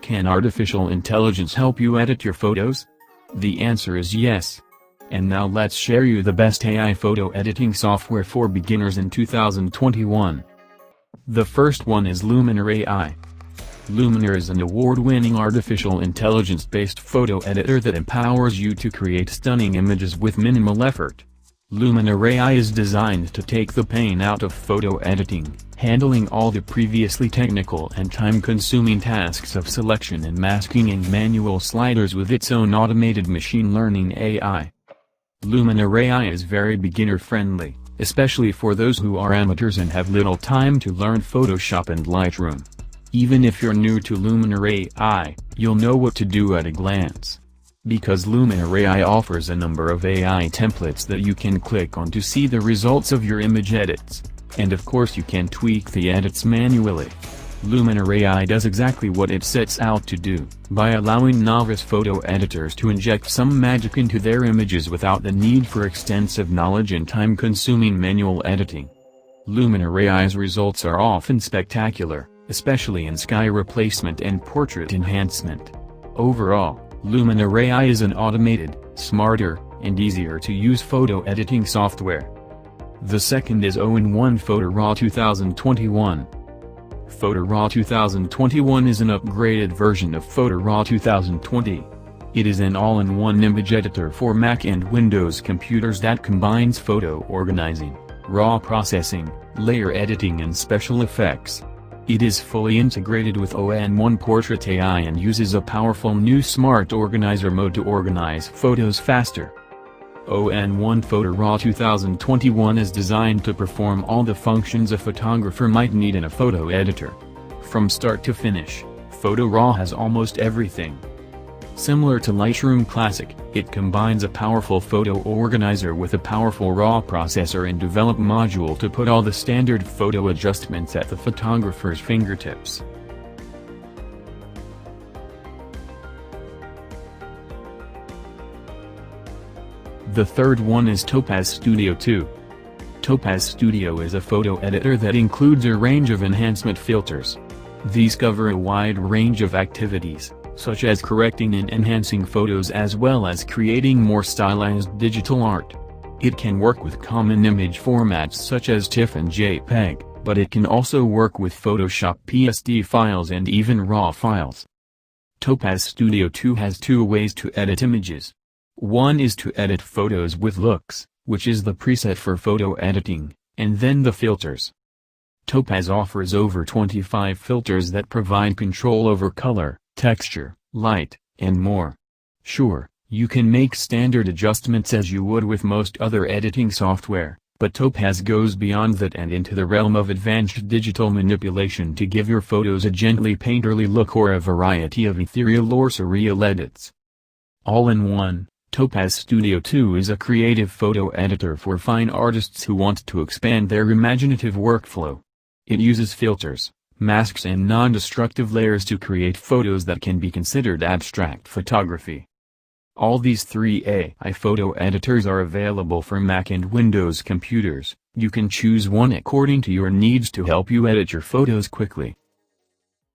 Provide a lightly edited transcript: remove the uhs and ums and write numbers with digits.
Can artificial intelligence help you edit your photos? The answer is yes. And now let's share you the best AI photo editing software for beginners in 2021. The first one is Luminar AI. Luminar is an award-winning artificial intelligence-based photo editor that empowers you to create stunning images with minimal effort. Luminar AI is designed to take the pain out of photo editing, handling all the previously technical and time-consuming tasks of selection and masking and manual sliders with its own automated machine learning AI. Luminar AI is very beginner-friendly, especially for those who are amateurs and have little time to learn Photoshop and Lightroom. Even if you're new to Luminar AI, you'll know what to do at a glance. Because Luminar AI offers a number of AI templates that you can click on to see the results of your image edits. And of course you can tweak the edits manually. Luminar AI does exactly what it sets out to do, by allowing novice photo editors to inject some magic into their images without the need for extensive knowledge and time-consuming manual editing. Luminar AI's results are often spectacular, especially in sky replacement and portrait enhancement. Overall, Luminar AI is an automated, smarter, and easier-to-use photo editing software. The second is ON1 Photo RAW 2021. Photo RAW 2021 is an upgraded version of Photo RAW 2020. It is an all-in-one image editor for Mac and Windows computers that combines photo organizing, RAW processing, layer editing and special effects. It is fully integrated with ON1 Portrait AI and uses a powerful new Smart Organizer mode to organize photos faster. ON1 Photo RAW 2021 is designed to perform all the functions a photographer might need in a photo editor. From start to finish, Photo RAW has almost everything. Similar to Lightroom Classic, it combines a powerful photo organizer with a powerful RAW processor and develop module to put all the standard photo adjustments at the photographer's fingertips. The third one is Topaz Studio 2. Topaz Studio is a photo editor that includes a range of enhancement filters. These cover a wide range of activities, such as correcting and enhancing photos as well as creating more stylized digital art. It can work with common image formats such as TIFF and JPEG, but it can also work with Photoshop PSD files and even RAW files. Topaz Studio 2 has two ways to edit images. One is to edit photos with looks, which is the preset for photo editing, and then the filters. Topaz offers over 25 filters that provide control over color, texture, light, and more. Sure, you can make standard adjustments as you would with most other editing software, but Topaz goes beyond that and into the realm of advanced digital manipulation to give your photos a gently painterly look or a variety of ethereal or surreal edits. All in one, Topaz Studio 2 is a creative photo editor for fine artists who want to expand their imaginative workflow. It uses filters, masks and non-destructive layers to create photos that can be considered abstract photography. All these three AI photo editors are available for Mac and Windows computers. You can choose one according to your needs to help you edit your photos quickly.